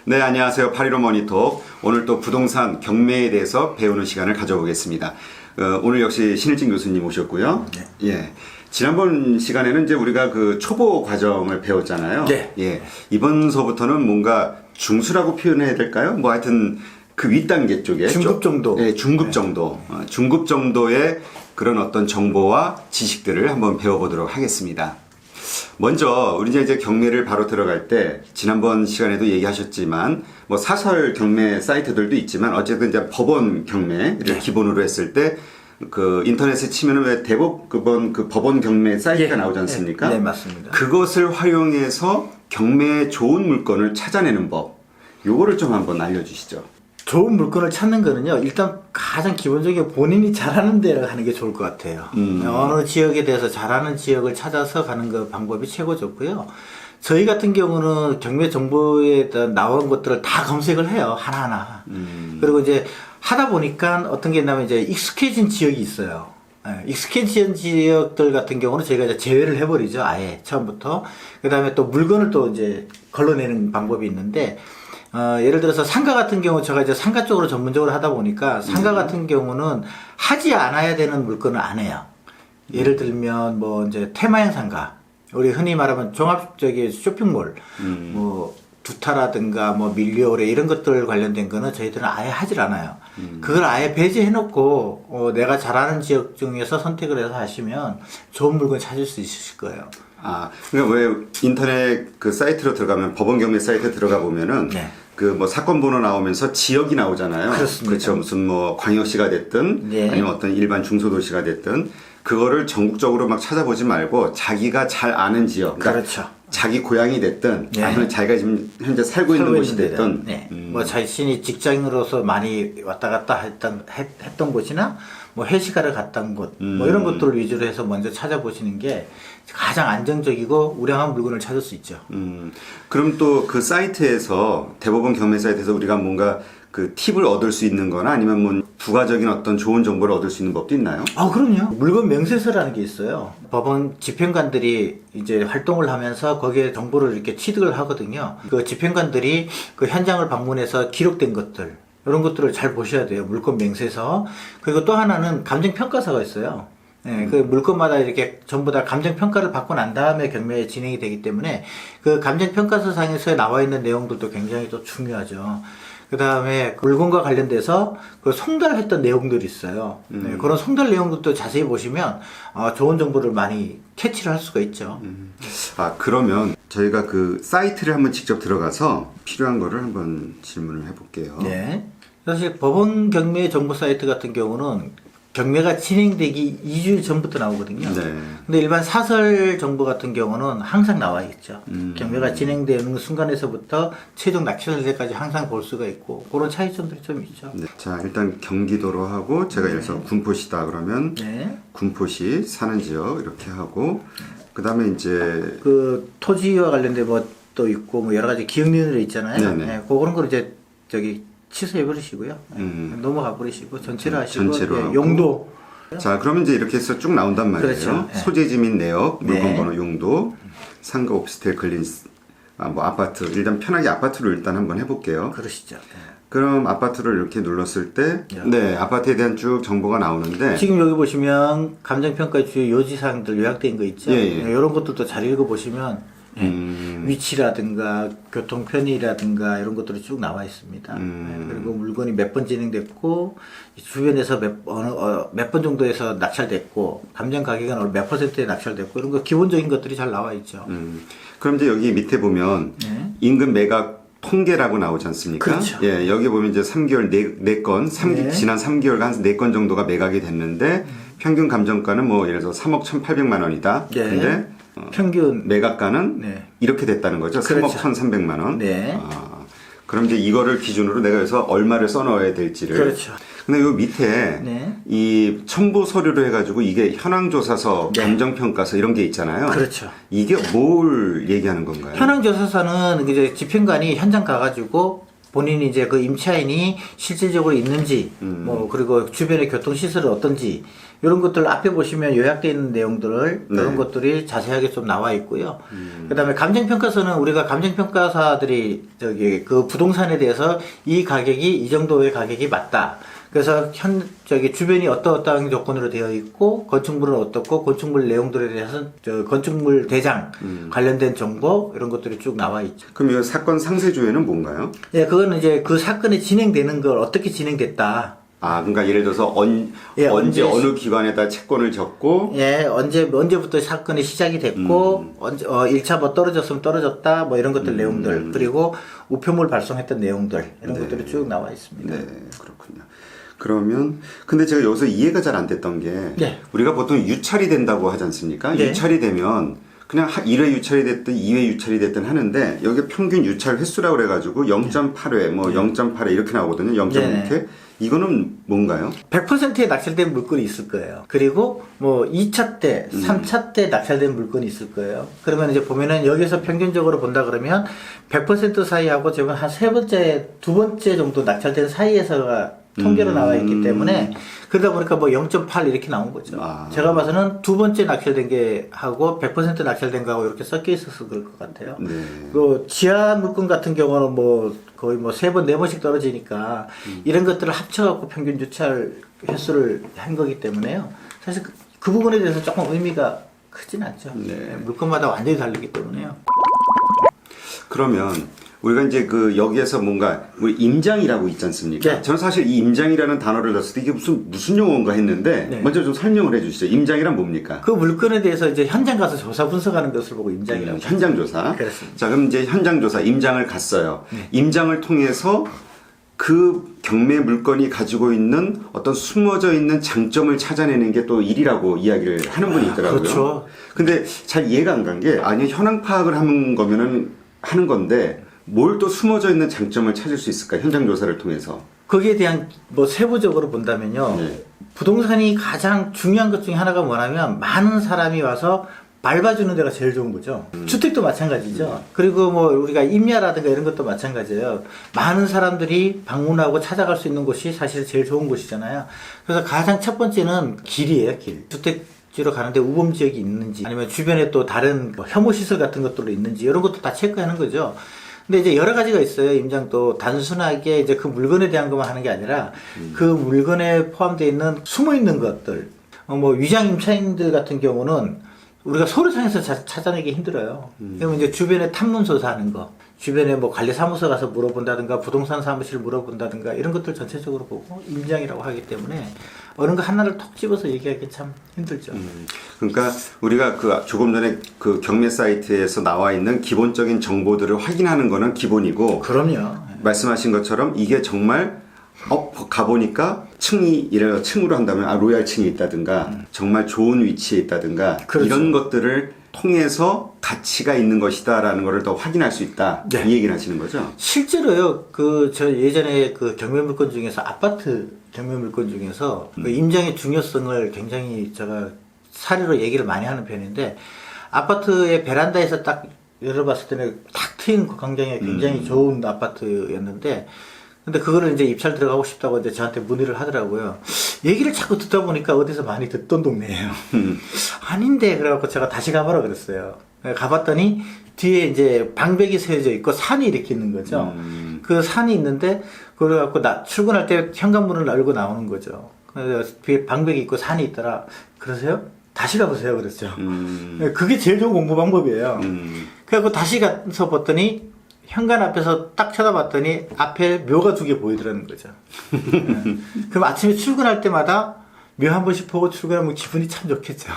네, 안녕하세요. 8.15 머니톡. 오늘 또 부동산 경매에 대해서 배우는 시간을 가져보겠습니다. 오늘 역시 신일진 교수님 오셨고요. 네. 예. 지난번 시간에는 이제 우리가 그 초보 과정을 배웠잖아요. 네. 예. 이번서부터는 뭔가 중수라고 표현해야 될까요? 뭐 하여튼 그 윗단계 쪽에. 중급 정도. 네, 중급 정도. 중급 정도의 그런 어떤 정보와 지식들을 한번 배워보도록 하겠습니다. 먼저 우리 이제 경매를 바로 들어갈 때 지난번 시간에도 얘기하셨지만 뭐 사설 경매 사이트들도 있지만 어쨌든 이제 법원 경매를 네. 기본으로 했을 때 그 인터넷에 치면은 왜 대법원 그 법원 경매 사이트가 예. 나오지 않습니까? 네, 맞습니다. 그것을 활용해서 경매에 좋은 물건을 찾아내는 법. 요거를 좀 한번 알려주시죠. 좋은 물건을 찾는 거는요, 일단 가장 기본적인 본인이 잘하는 데를 하는 게 좋을 것 같아요. 어느 지역에 대해서 잘하는 지역을 찾아서 가는 그 방법이 최고 좋고요. 저희 같은 경우는 경매 정보에 나온 것들을 다 검색을 해요, 하나하나. 그리고 이제 하다 보니까 어떤 게 있냐면 이제 익숙해진 지역이 있어요. 예, 익숙해진 지역들 같은 경우는 저희가 이제 제외를 해버리죠, 아예 처음부터. 그 다음에 또 물건을 또 이제 걸러내는 방법이 있는데, 예를 들어서 상가 같은 경우 제가 이제 상가 쪽으로 전문적으로 하다 보니까 상가 같은 경우는 하지 않아야 되는 물건을 안 해요. 예를 들면 뭐 이제 테마형 상가, 우리 흔히 말하면 종합적인 쇼핑몰, 뭐 두타라든가 뭐 밀리오레 이런 것들 관련된 거는 저희들은 아예 하질 않아요. 그걸 아예 배제해놓고 내가 잘하는 지역 중에서 선택을 해서 하시면 좋은 물건 찾을 수 있으실 거예요. 아, 그러니까 왜 인터넷 그 사이트로 들어가면 법원 경매 사이트에 들어가 보면은 네. 그 뭐 사건 번호 나오면서 지역이 나오잖아요. 그렇습니다. 그렇죠. 무슨 뭐 광역시가 됐든 네. 아니면 어떤 일반 중소도시가 됐든 그거를 전국적으로 막 찾아보지 말고 자기가 잘 아는 지역. 그러니까 그렇죠. 자기 고향이 됐든 네. 아니면 자기가 지금 현재 살고 있는 곳이 됐든 네. 뭐 자신이 직장인으로서 많이 왔다 갔다 했던 곳이나 뭐 회식하러 갔던 곳, 뭐 이런 것들을 위주로 해서 먼저 찾아보시는 게 가장 안정적이고 우량한 물건을 찾을 수 있죠. 그럼 또 그 사이트에서 대법원 경매 사이트에서 우리가 뭔가 그 팁을 얻을 수 있는 거나 아니면 뭐 부가적인 어떤 좋은 정보를 얻을 수 있는 법도 있나요? 아, 그럼요. 물건 명세서라는 게 있어요. 법원 집행관들이 이제 활동을 하면서 거기에 정보를 이렇게 취득을 하거든요. 그 집행관들이 그 현장을 방문해서 기록된 것들, 이런 것들을 잘 보셔야 돼요. 물건 명세서. 그리고 또 하나는 감정평가서가 있어요. 네, 그 물건마다 이렇게 전부 다 감정평가를 받고 난 다음에 경매에 진행이 되기 때문에 그 감정평가서 상에서 나와 있는 내용들도 굉장히 또 중요하죠. 그 다음에 물건과 관련돼서 그 송달했던 내용들이 있어요. 네, 그런 송달 내용들도 자세히 보시면 좋은 정보를 많이 캐치를 할 수가 있죠. 아, 그러면 저희가 그 사이트를 한번 직접 들어가서 필요한 거를 한번 질문을 해볼게요. 네. 사실 법원 경매 정보 사이트 같은 경우는 경매가 진행되기 2주일 전부터 나오거든요. 네. 근데 일반 사설 정보 같은 경우는 항상 나와 있죠. 경매가 진행되는 순간에서부터 최종 낙찰될 때까지 항상 볼 수가 있고 그런 차이점들이 좀 있죠. 네. 자, 일단 경기도로 하고 제가 예를 들어서 군포시다 그러면 네. 군포시 사는 지역 이렇게 하고 그다음에 이제 그 토지와 관련된 것도 있고 뭐 여러 가지 기억리들이 있잖아요. 네네. 네, 그런 걸 이제 저기 취소해 버리시고요. 넘어가 버리시고 전체로 하시고 전체로 하고. 용도. 자, 그러면 이제 이렇게 해서 쭉 나온단 말이에요. 그렇죠. 네. 소재지 및 내역, 물건 네. 번호, 용도, 상가, 오피스텔, 근린, 뭐 아파트. 일단 편하게 아파트로 일단 한번 해볼게요. 그러시죠. 네. 그럼 아파트를 이렇게 눌렀을 때, 네, 아파트에 대한 쭉 정보가 나오는데, 지금 여기 보시면 감정평가 주요 요지사항들 요약된 거 있죠. 예, 예. 네, 이런 것들도 잘 읽어보시면 위치라든가 교통 편의라든가 이런 것들이 쭉 나와 있습니다. 네, 그리고 물건이 몇 번 진행됐고 주변에서 몇 번 정도에서 낙찰됐고 감정 가격은 몇 %에 낙찰됐고 이런 거 기본적인 것들이 잘 나와 있죠. 그럼 이제 여기 밑에 보면 네. 임금 매각 통계라고 나오지 않습니까? 그렇죠. 예, 여기 보면 이제 3개월 네 건, 네. 지난 3개월간 한 4건 정도가 매각이 됐는데 평균 감정가는 뭐 예를 들어서 3억 1,800만 원이다. 네. 근데 평균 매각가는 네. 이렇게 됐다는 거죠. 그렇죠. 3억 1,300만 원. 네. 그럼 이제 이거를 기준으로 내가 여기서 얼마를 써넣어야 될지를. 그렇죠. 근데 요 밑에 네. 이 첨부 서류로 해가지고 이게 현황조사서, 네. 감정평가서 이런 게 있잖아요. 그렇죠. 이게 뭘 얘기하는 건가요? 현황조사서는 이제 집행관이 현장 가가지고 본인이 이제 그 임차인이 실질적으로 있는지, 뭐, 그리고 주변의 교통시설은 어떤지, 이런 것들 앞에 보시면 요약되어 있는 내용들을 네. 그런 것들이 자세하게 좀 나와 있고요. 그다음에 감정평가서는 우리가 감정평가사들이 저기 그 부동산에 대해서 이 가격이 이 정도의 가격이 맞다. 그래서 주변이 어떠한 조건으로 되어 있고 건축물은 어떻고 건축물 내용들에 대해서 건축물 대장 관련된 정보 이런 것들이 쭉 나와 있죠. 그럼 이 사건 상세조회는 뭔가요? 예, 그거는 이제 그 사건이 진행되는 걸 어떻게 진행됐다. 아, 그러니까 예를 들어서 예, 언제 어느 기관에다 채권을 적고 예, 언제부터 사건이 시작이 됐고, 1차 뭐 떨어졌으면 떨어졌다, 뭐 이런 것들 내용들, 그리고 우편물 발송했던 내용들, 이런 것들이 쭉 나와 있습니다. 네, 그렇군요. 그러면 근데 제가 여기서 이해가 잘 안 됐던 게 네. 우리가 보통 유찰이 된다고 하지 않습니까? 네. 유찰이 되면 그냥 1회 유찰이 됐든 2회 유찰이 됐든 하는데 여기 평균 유찰 횟수라고 그래가지고 0.8회, 뭐 0.8회 이렇게 나오거든요. 0.6회. 네. 이거는 뭔가요? 100%의 낙찰된 물건이 있을 거예요. 그리고 뭐 2차 때, 3차 때 낙찰된 물건이 있을 거예요. 그러면 이제 보면은 여기서 평균적으로 본다 그러면 100% 사이하고 지금 한 두 번째 정도 낙찰된 사이에서가 통계로 나와 있기 때문에 그러다 보니까 뭐 0.8 이렇게 나온 거죠. 아. 제가 봐서는 두 번째 낙찰된 게 하고 100% 낙찰된 거하고 이렇게 섞여 있어서 그럴 것 같아요. 네. 그 지하 물건 같은 경우는 뭐 거의 뭐 3번, 4번씩 떨어지니까 이런 것들을 합쳐갖고 평균 유찰 횟수를 한 거기 때문에요. 사실 그 부분에 대해서 조금 의미가 크진 않죠. 네. 물건마다 완전히 다르기 때문에요. 그러면 우리가 이제 그 여기에서 뭔가 우리 임장이라고 있지 않습니까? 네. 저는 사실 이 임장이라는 단어를 넣었을 때 이게 무슨 용어인가 했는데 네. 먼저 좀 설명을 해주시죠. 임장이란 뭡니까? 그 물건에 대해서 이제 현장 가서 조사 분석하는 것을 보고 임장이라고 하죠. 현장 조사. 그렇습니다. 자, 그럼 이제 현장 조사 임장을 갔어요. 네. 임장을 통해서 그 경매 물건이 가지고 있는 어떤 숨어져 있는 장점을 찾아내는 게 또 일이라고 이야기를 하는 분이 있더라고요. 그렇죠. 근데 잘 이해가 안 간 게 아니 현황 파악을 하는 거면은 하는 건데 뭘 또 숨어져 있는 장점을 찾을 수 있을까? 현장 조사를 통해서. 거기에 대한 뭐 세부적으로 본다면요. 네. 부동산이 가장 중요한 것 중에 하나가 뭐냐면 많은 사람이 와서 밟아주는 데가 제일 좋은 거죠. 주택도 마찬가지죠. 그리고 뭐 우리가 임야라든가 이런 것도 마찬가지예요. 많은 사람들이 방문하고 찾아갈 수 있는 곳이 사실 제일 좋은 곳이잖아요. 그래서 가장 첫 번째는 길이에요, 길. 주택지로 가는데 우범 지역이 있는지 아니면 주변에 또 다른 뭐 혐오 시설 같은 것들도 있는지 이런 것도 다 체크하는 거죠. 근데 이제 여러 가지가 있어요. 임장도 단순하게 이제 그 물건에 대한 것만 하는 게 아니라 그 물건에 포함되어 있는 숨어 있는 것들, 뭐 위장 임차인들 같은 경우는 우리가 서류상에서 찾아내기 힘들어요. 그러면 이제 주변에 탐문 조사하는 거, 주변에 뭐 관리사무소 가서 물어본다든가 부동산 사무실 물어본다든가 이런 것들 전체적으로 보고 임장이라고 하기 때문에 어느 거 하나를 톡 집어서 얘기하기 참 힘들죠. 그러니까 우리가 그 조금 전에 그 경매 사이트에서 나와 있는 기본적인 정보들을 확인하는 거는 기본이고 그럼요. 말씀하신 것처럼 이게 정말 가보니까 층으로 한다면 로얄 층이 있다든가 정말 좋은 위치에 있다든가 그렇죠. 이런 것들을 통해서 가치가 있는 것이다라는 것을 더 확인할 수 있다. 네. 이 얘기를 하시는 거죠? 실제로요, 저 예전에 그 경매 물건 중에서 아파트 경매 물건 중에서 그 임장의 중요성을 굉장히 제가 사례로 얘기를 많이 하는 편인데 아파트의 베란다에서 딱 열어봤을 때는 탁 트인 광장에 굉장히 좋은 아파트였는데 근데 그거를 이제 입찰 들어가고 싶다고 이제 저한테 문의를 하더라고요. 얘기를 자꾸 듣다 보니까 어디서 많이 듣던 동네예요. 아닌데 그래갖고 제가 다시 가보라 그랬어요. 가봤더니 뒤에 이제 방백이 세워져 있고 산이 이렇게 있는 거죠. 그 산이 있는데 그래갖고 출근할 때 현관문을 열고 나오는 거죠. 그래서 뒤에 방백이 있고 산이 있더라. 그러세요? 다시 가보세요. 그랬죠. 그게 제일 좋은 공부 방법이에요. 그래갖고 다시 가서 봤더니 현관 앞에서 딱 쳐다봤더니 앞에 묘가 2개 보이더라는 거죠. 그럼 아침에 출근할 때마다 묘 한 번씩 보고 출근하면 기분이 참 좋겠죠.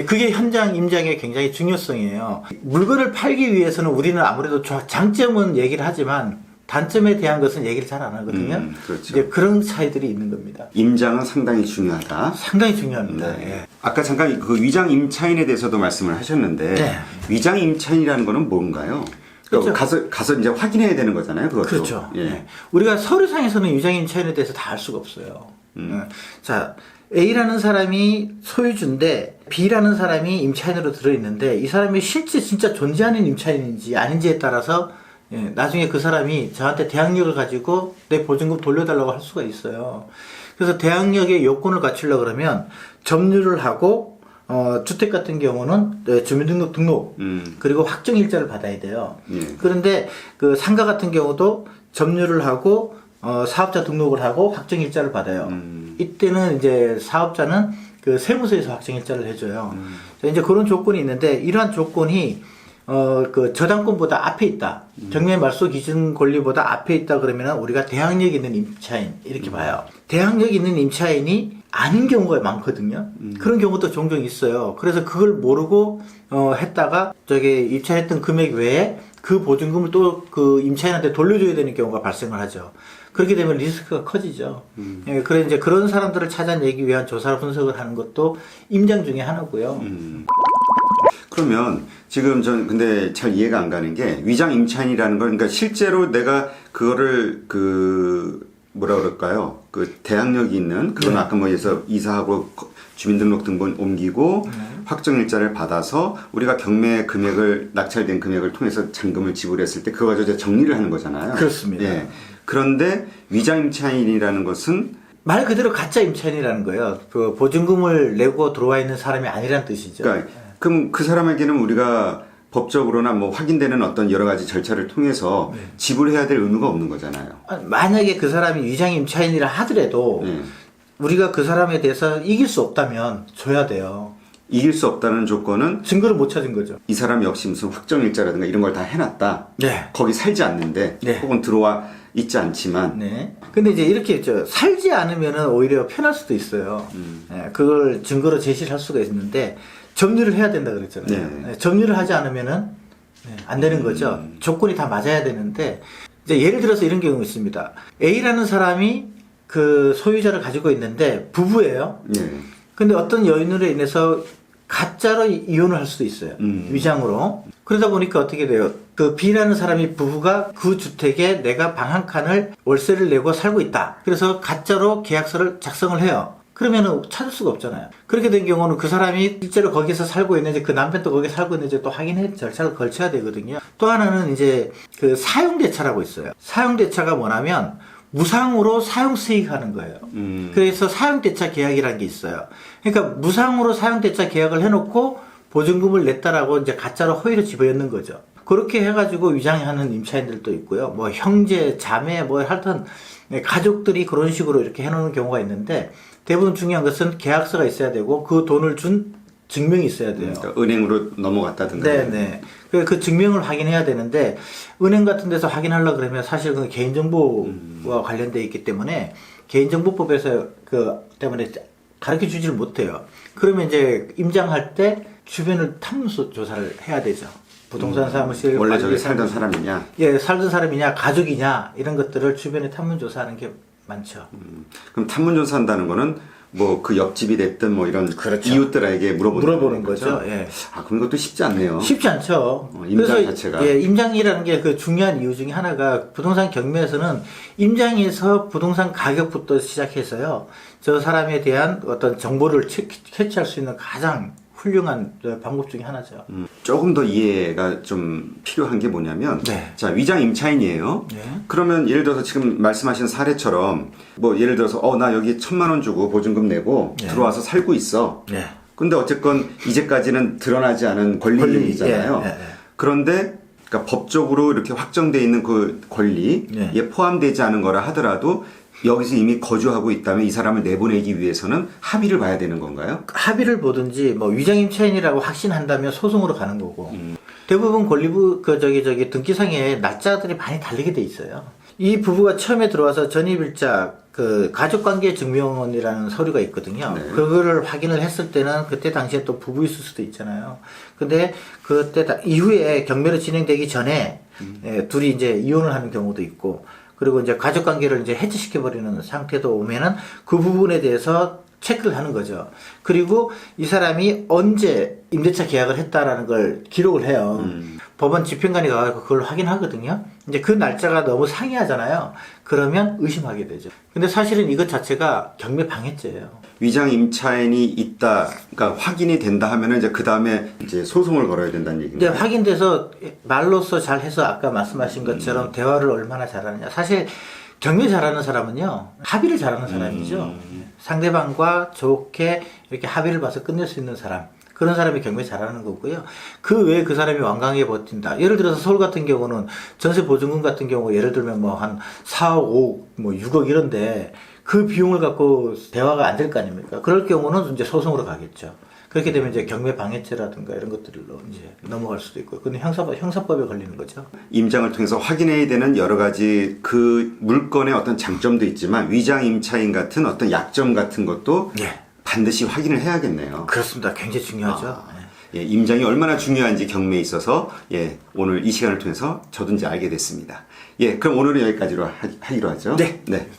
그게 현장 임장의 굉장히 중요성이에요. 물건을 팔기 위해서는 우리는 아무래도 장점은 얘기를 하지만 단점에 대한 것은 얘기를 잘 안 하거든요. 그렇죠. 이제 그런 차이들이 있는 겁니다. 임장은 상당히 중요하다. 상당히 중요합니다. 네. 예. 아까 잠깐 그 위장 임차인에 대해서도 말씀을 하셨는데 네. 위장 임차인이라는 거는 뭔가요? 그렇죠. 가서 이제 확인해야 되는 거잖아요. 그것도. 그렇죠. 예. 네. 우리가 서류상에서는 유장임차인에 대해서 다 알 수가 없어요. 자, A라는 사람이 소유주인데 B라는 사람이 임차인으로 들어있는데 이 사람이 실제 진짜 존재하는 임차인인지 아닌지에 따라서 나중에 그 사람이 저한테 대항력을 가지고 내 보증금 돌려달라고 할 수가 있어요. 그래서 대항력의 요건을 갖추려고 그러면 점유를 하고 주택 같은 경우는 주민등록 등록 그리고 확정일자를 받아야 돼요. 예. 그런데 그 상가 같은 경우도 점유를 하고 사업자 등록을 하고 확정일자를 받아요. 이때는 이제 사업자는 그 세무서에서 확정일자를 해줘요. 이제 그런 조건이 있는데 이러한 조건이 그 저당권보다 앞에 있다. 경매 말소 기준 권리보다 앞에 있다 그러면은 우리가 대항력 있는 임차인 이렇게 봐요. 대항력 있는 임차인이 아닌 경우가 많거든요. 그런 경우도 종종 있어요. 그래서 그걸 모르고 했다가 저기 입찰했던 금액 외에 그 보증금을 또 그 임차인한테 돌려줘야 되는 경우가 발생을 하죠. 그렇게 되면 리스크가 커지죠. 예, 그래 이제 그런 사람들을 찾아내기 위한 조사 분석을 하는 것도 임장 중에 하나고요. 그러면 지금 전 근데 잘 이해가 안 가는 게 위장 임차인이라는 건 그러니까 실제로 내가 그거를 그 뭐라 그럴까요? 그 대항력이 있는 그건 아까 뭐에서 이사하고 주민등록 등본 옮기고 확정일자를 받아서 우리가 경매 금액을 낙찰된 금액을 통해서 잔금을 지불했을 때 그거 가지고 이제 정리를 하는 거잖아요. 그렇습니다. 예. 그런데 위장 임차인이라는 것은 말 그대로 가짜 임차인이라는 거예요. 그 보증금을 내고 들어와 있는 사람이 아니란 뜻이죠. 그러니까 그럼 그 사람에게는 우리가 법적으로나 뭐 확인되는 어떤 여러 가지 절차를 통해서 지불해야 될 의무가 없는 거잖아요. 만약에 그 사람이 위장 임차인이라 하더라도 우리가 그 사람에 대해서 이길 수 없다면 줘야 돼요. 이길 수 없다는 조건은 증거를 못 찾은 거죠. 이 사람이 역시 무슨 확정일자라든가 이런 걸 다 해놨다. 네. 거기 살지 않는데 네. 혹은 들어와 있지 않지만 네. 근데 이제 이렇게 했죠. 살지 않으면은 오히려 편할 수도 있어요. 네, 그걸 증거로 제시를 할 수가 있는데 점유를 해야 된다 그랬잖아요. 네. 네, 점유를 하지 않으면은 안 되는 거죠. 조건이 다 맞아야 되는데 이제 예를 들어서 이런 경우가 있습니다. A라는 사람이 그 소유자를 가지고 있는데 부부예요. 예. 근데 어떤 요인으로 인해서 가짜로 이혼을 할 수도 있어요. 위장으로. 그러다 보니까 어떻게 돼요? 그 B라는 사람이 부부가 그 주택에 내가 방 한 칸을 월세를 내고 살고 있다. 그래서 가짜로 계약서를 작성을 해요. 그러면은 찾을 수가 없잖아요. 그렇게 된 경우는 그 사람이 실제로 거기서 살고 있는지 그 남편도 거기 살고 있는지 또 확인해 절차를 걸쳐야 되거든요. 또 하나는 이제 그 사용대차라고 있어요. 사용대차가 뭐냐면 무상으로 사용 수익하는 거예요. 그래서 사용대차 계약이라는 게 있어요. 그러니까 무상으로 사용대차 계약을 해놓고 보증금을 냈다라고 이제 가짜로 허위로 집어넣는 거죠. 그렇게 해가지고 위장하는 임차인들도 있고요. 뭐 형제, 자매, 뭐 하여튼 가족들이 그런 식으로 이렇게 해놓는 경우가 있는데 대부분 중요한 것은 계약서가 있어야 되고 그 돈을 준 증명이 있어야 돼요. 그러니까 은행으로 넘어갔다든가. 네네. 그 증명을 확인해야 되는데 은행 같은 데서 확인하려고 그러면 사실 그 개인정보와 관련되어 있기 때문에 개인정보법에서 그 때문에 가르쳐 주지를 못해요. 그러면 이제 임장할 때 주변을 탐문 조사를 해야 되죠. 부동산 사무실 원래 저기 관리 살던 사무실. 사람이냐? 예, 살던 사람이냐 가족이냐 이런 것들을 주변에 탐문 조사하는 게 많죠. 그럼 탐문조사 한다는 거는 뭐 그 옆집이 됐든 뭐 이런 그렇죠. 이웃들에게 물어보는 거죠. 예. 아, 그럼 이것도 쉽지 않네요. 쉽지 않죠. 임장 그래서 자체가. 예, 임장이라는 게 그 중요한 이유 중에 하나가 부동산 경매에서는 임장에서 부동산 가격부터 시작해서요. 저 사람에 대한 어떤 정보를 캐치할 수 있는 가장 훌륭한 방법 중에 하나죠. 조금 더 이해가 좀 필요한 게 뭐냐면, 네. 자, 위장 임차인이에요. 네. 그러면 예를 들어서 지금 말씀하신 사례처럼, 뭐 예를 들어서, 나 여기 1,000만 원 주고 보증금 내고 네. 들어와서 살고 있어. 네. 근데 어쨌건 이제까지는 드러나지 않은 권리잖아요. 예, 예, 예. 그런데, 그러니까 법적으로 이렇게 확정되어 있는 그 권리에 네. 포함되지 않은 거라 하더라도 여기서 이미 거주하고 있다면 이 사람을 내보내기 위해서는 합의를 봐야 되는 건가요? 합의를 보든지 뭐 위장임차인이라고 확신한다면 소송으로 가는 거고 대부분 권리부 등기상에 날짜들이 많이 다르게 돼 있어요. 이 부부가 처음에 들어와서 전입일자 그 가족관계 증명원이라는 서류가 있거든요. 네. 그거를 확인을 했을 때는 그때 당시에 또 부부였을 수도 있잖아요. 근데 그때 이후에 경매로 진행되기 전에 둘이 이제 이혼을 하는 경우도 있고 그리고 이제 가족 관계를 이제 해체시켜버리는 상태도 오면은 그 부분에 대해서 체크를 하는 거죠. 그리고 이 사람이 언제 임대차 계약을 했다라는 걸 기록을 해요. 법원 집행관이 가서 그걸 확인하거든요. 이제 그 날짜가 너무 상이하잖아요. 그러면 의심하게 되죠. 근데 사실은 이것 자체가 경매 방해죄예요. 위장 임차인이 있다, 그러니까 확인이 된다 하면은 이제 그 다음에 이제 소송을 걸어야 된다는 근데 얘기인가요? 확인돼서 말로써 잘 해서 아까 말씀하신 것처럼 대화를 얼마나 잘하느냐. 사실 경매 잘하는 사람은요, 합의를 잘하는 사람이죠. 상대방과 좋게 이렇게 합의를 봐서 끝낼 수 있는 사람. 그런 사람이 경매 잘하는 거고요. 그 외에 그 사람이 완강하게 버틴다. 예를 들어서 서울 같은 경우는 전세 보증금 같은 경우 예를 들면 뭐 한 4억, 5억, 뭐 6억 이런데 그 비용을 갖고 대화가 안 될 거 아닙니까? 그럴 경우는 이제 소송으로 가겠죠. 그렇게 되면 이제 경매 방해죄라든가 이런 것들로 이제 넘어갈 수도 있고. 근데 형사법에 걸리는 거죠. 임장을 통해서 확인해야 되는 여러 가지 그 물건의 어떤 장점도 있지만 위장 임차인 같은 어떤 약점 같은 것도 예. 반드시 확인을 해야겠네요. 그렇습니다. 굉장히 중요하죠. 예, 임장이 얼마나 중요한지 경매에 있어서 예, 오늘 이 시간을 통해서 저도 이제 알게 됐습니다. 예, 그럼 오늘은 여기까지로 하기로 하죠. 네. 네.